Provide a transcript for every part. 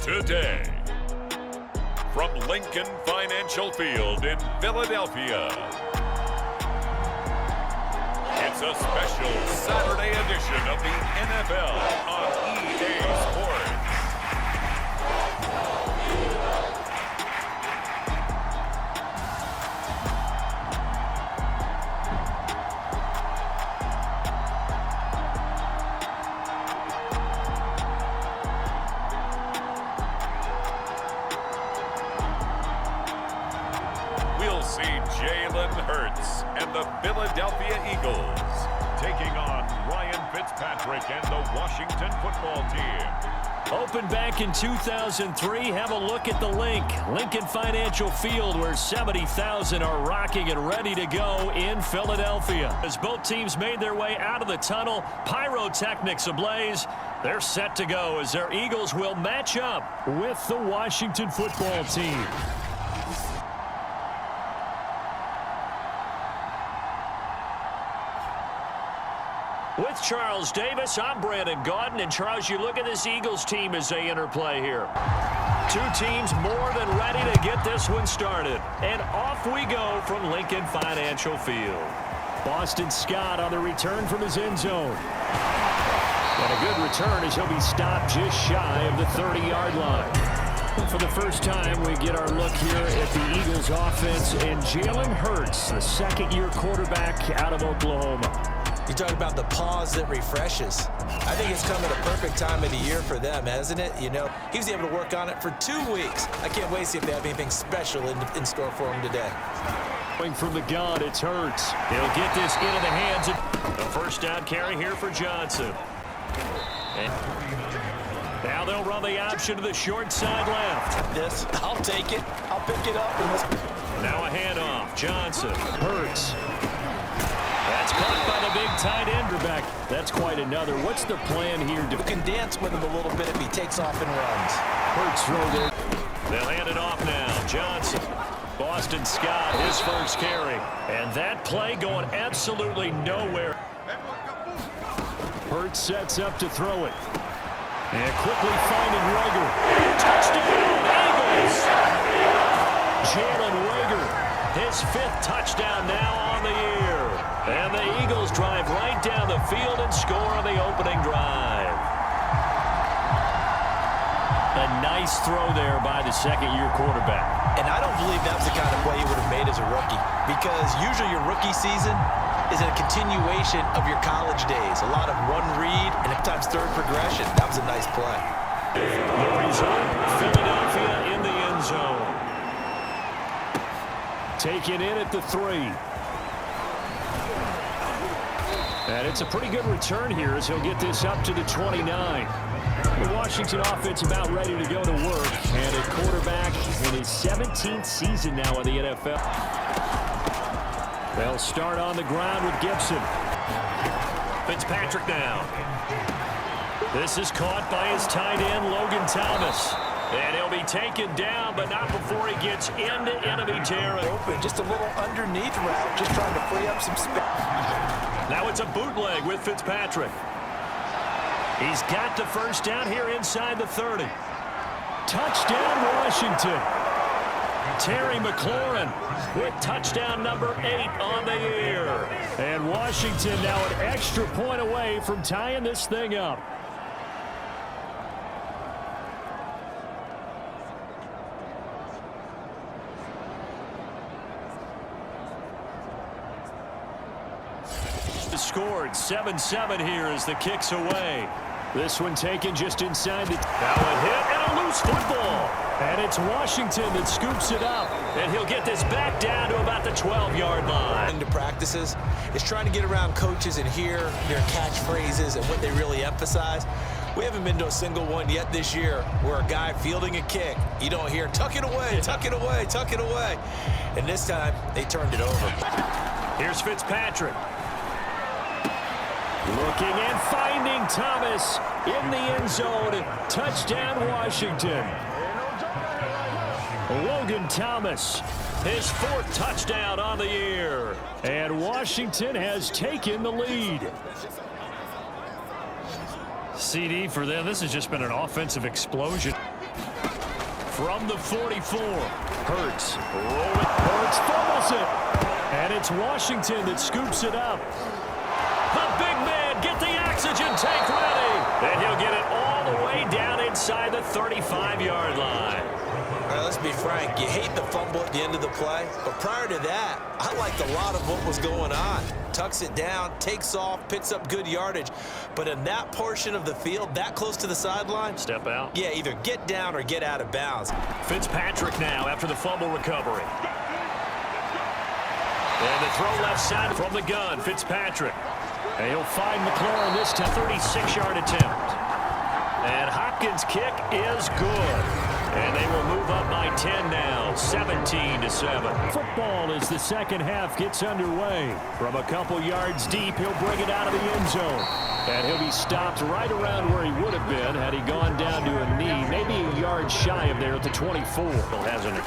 today. From Lincoln Financial Field in Philadelphia, it's a special Saturday edition of the NFL on EA Sports. We'll see Jalen Hurts and the Philadelphia Eagles taking on Ryan Fitzpatrick and the Washington football team. Opened back in 2003, have a look at the Lincoln Financial Field, where 70,000 are rocking and ready to go in Philadelphia. As both teams made their way out of the tunnel, pyrotechnics ablaze, they're set to go as their Eagles will match up with the Washington football team. With Charles Davis, I'm Brandon Gaudin. And Charles, you look at this Eagles team as they interplay here. Two teams more than ready to get this one started. And off we go from Lincoln Financial Field. Boston Scott on the return from his end zone. And a good return as he'll be stopped just shy of the 30-yard line. For the first time, we get our look here at the Eagles offense and Jalen Hurts, the second-year quarterback out of Oklahoma. You talk about the pause that refreshes. I think it's come at a perfect time of the year for them, hasn't it? You know, he was able to work on it for 2 weeks. I can't wait to see if they have anything special in store for him today. Going from the gun, it's Hurts. He'll get this into the hands of a first down carry here for Johnson. And now they'll run the option to the short side left. I'll take it. I'll pick it up. Now a handoff. Johnson. Hurts. That's caught by the big tight end back. That's quite another. What's the plan here? You can dance with him a little bit if he takes off and runs. Hurts throw there. They'll hand it off now. Johnson. Boston Scott, his first carry. And that play going absolutely nowhere. Hurts sets up to throw it. And quickly finding Rager. Touchdown, Eagles! Jalen Rager, his 5th touchdown now on the year. And the Eagles drive right down the field and score on the opening drive. A nice throw there by the second-year quarterback. And I don't believe that was the kind of play he would have made as a rookie, because usually your rookie season is a continuation of your college days. A lot of one read and at times third progression. That was a nice play. The result, Philadelphia in the end zone. Taken in at the 3. And it's a pretty good return here as he'll get this up to the 29. The Washington offense about ready to go to work. And a quarterback in his 17th season now in the NFL. They'll start on the ground with Gibson. Fitzpatrick now. This is caught by his tight end, Logan Thomas. And he'll be taken down, but not before he gets into enemy territory. Open, just a little underneath route, just trying to free up some space. Now it's a bootleg with Fitzpatrick. He's got the first down here inside the 30. Touchdown, Washington. Terry McLaurin with touchdown number 8 on the year. And Washington now an extra point away from tying this thing up. Scored 7-7 here as the kick's away. This one taken just inside the... Now a hit and a loose football. And it's Washington that scoops it up. And he'll get this back down to about the 12-yard line. Into practices is trying to get around coaches and hear their catchphrases and what they really emphasize. We haven't been to a single one yet this year where a guy fielding a kick, you don't hear, tuck it away, tuck it away, tuck it away. And this time, they turned it over. Here's Fitzpatrick. Looking and finding Thomas in the end zone. Touchdown, Washington. Logan Thomas, his 4th touchdown on the year. And Washington has taken the lead. CD for them. This has just been an offensive explosion. from the 44. Hurts. Hurts fumbles it. And it's Washington that scoops it up. The big man, get the oxygen tank ready. And he'll get it all the way down inside the 35-yard line. All right, let's be frank. You hate the fumble at the end of the play. But prior to that, I liked a lot of what was going on. Tucks it down, takes off, picks up good yardage. But in that portion of the field, that close to the sideline, step out. Yeah, either get down or get out of bounds. Fitzpatrick now after the fumble recovery. And the throw left side from the gun, Fitzpatrick. And he'll find McLaurin this time, 36-yard attempt. And Hopkins' kick is good. And they will move up by 10 now, 17-7. Football as the second half gets underway. From a couple yards deep, he'll bring it out of the end zone. And he'll be stopped right around where he would have been had he gone down to a knee, maybe a yard shy of there at the 24, hasn't he?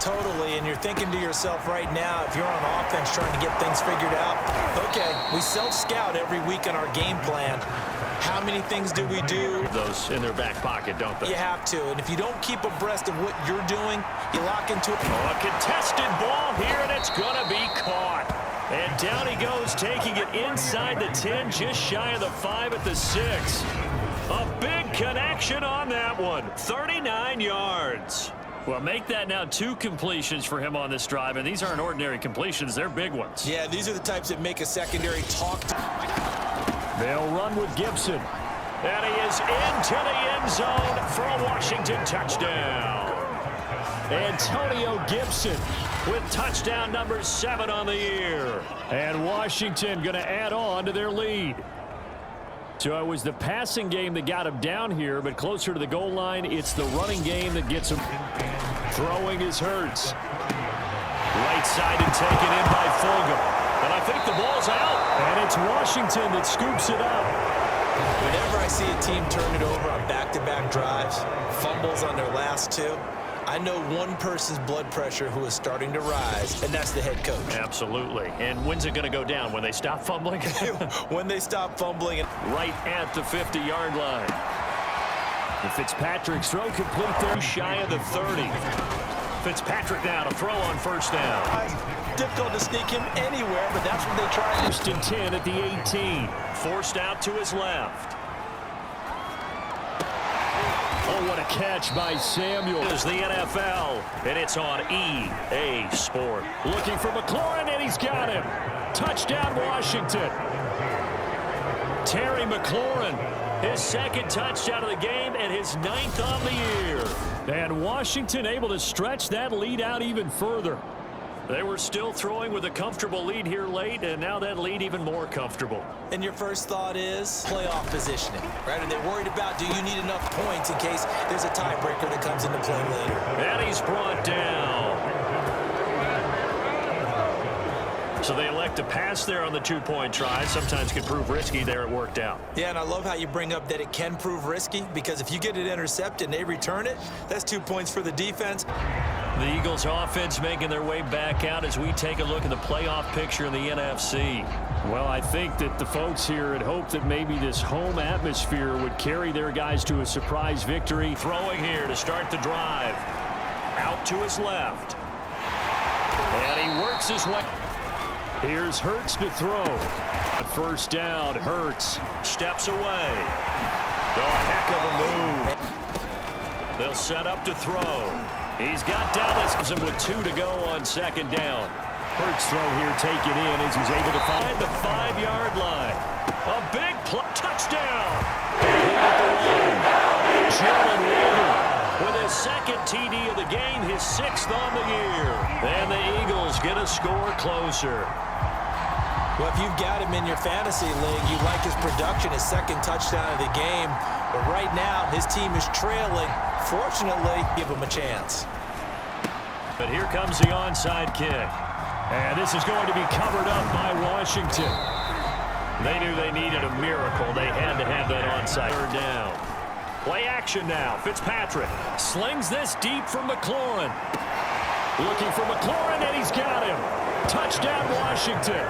Totally, and you're thinking to yourself right now, if you're on offense trying to get things figured out, okay, we self-scout every week on our game plan. How many things do we do? Those in their back pocket, don't they? You have to, and if you don't keep abreast of what you're doing, you lock into it. Oh, a contested ball here, and it's going to be caught. And down he goes, taking it inside the 10, just shy of the 5 at the 6. A big connection on that one, 39 yards. Well, make that now 2 completions for him on this drive, and these aren't ordinary completions. They're big ones. Yeah, these are the types that make a secondary talk. They'll run with Gibson. And he is into the end zone for a Washington touchdown. Antonio Gibson with touchdown number 7 on the year. And Washington going to add on to their lead. So it was the passing game that got him down here, but closer to the goal line, it's the running game that gets him. Throwing is Hurts. Right side and taken in by Fulgham. And I think the ball's out. And it's Washington that scoops it up. Whenever I see a team turn it over on back-to-back drives, fumbles on their last 2, I know one person's blood pressure who is starting to rise, and that's the head coach. Absolutely. And when's it going to go down? When they stop fumbling? When they stop fumbling. Right at the 50-yard line. And Fitzpatrick's throw complete there, shy of the 30. Fitzpatrick now to throw on first down. Difficult to sneak him anywhere, but that's what they try. First and 10 at the 18. Forced out to his left. Oh, what a catch by Samuel. It is the NFL, and it's on EA Sport. Looking for McLaurin, and he's got him. Touchdown, Washington. Terry McLaurin, his 2nd touchdown of the game and his 9th on the year. And Washington able to stretch that lead out even further. They were still throwing with a comfortable lead here late, and now that lead even more comfortable. And your first thought is playoff positioning, right? Are they worried about, do you need enough points in case there's a tiebreaker that comes into play later? And he's brought down. So they elect to pass there on the 2-point try. Sometimes can prove risky. There it worked out. Yeah, and I love how you bring up that it can prove risky, because if you get it intercepted and they return it, that's 2 points for the defense. The Eagles offense making their way back out as we take a look at the playoff picture in the NFC. Well, I think that the folks here had hoped that maybe this home atmosphere would carry their guys to a surprise victory. Throwing here to start the drive. Out to his left. And he works his way. Here's Hurts to throw. First down, Hurts steps away. Oh, heck of a move. They'll set up to throw. He's got Dallas with 2 to go on 2nd down. Hurts throw here taken in as he's able to find the 5-yard line. A big touchdown. Jalen Reagor with his 2nd TD of the game, his 6th on the year. And the Eagles get a score closer. Well, if you've got him in your fantasy league, you like his production, his 2nd touchdown of the game. But right now, his team is trailing. Fortunately, give him a chance. But here comes the onside kick. And this is going to be covered up by Washington. They knew they needed a miracle. They had to have that onside. 3rd down. Play action now. Fitzpatrick slings this deep from McLaurin. Looking for McLaurin, and he's got him. Touchdown, Washington.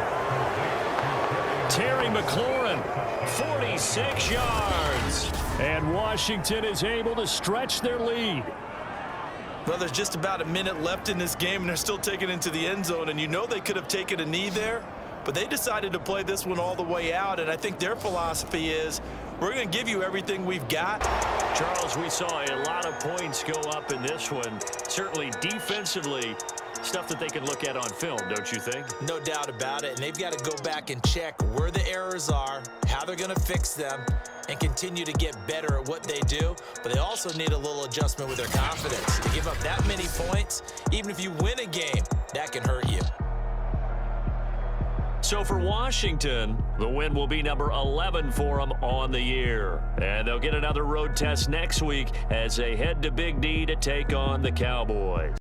Terry McLaurin, 46 yards. And Washington is able to stretch their lead. Well, there's just about a minute left in this game, and they're still taking it into the end zone. And you know they could have taken a knee there, but they decided to play this one all the way out. And I think their philosophy is, we're going to give you everything we've got. Charles, we saw a lot of points go up in this one. Certainly defensively, stuff that they can look at on film, don't you think? No doubt about it. And they've got to go back and check where the errors are, how they're going to fix them, and continue to get better at what they do. But they also need a little adjustment with their confidence. To give up that many points, even if you win a game, that can hurt you. So for Washington, the win will be number 11 for them on the year. And they'll get another road test next week as they head to Big D to take on the Cowboys.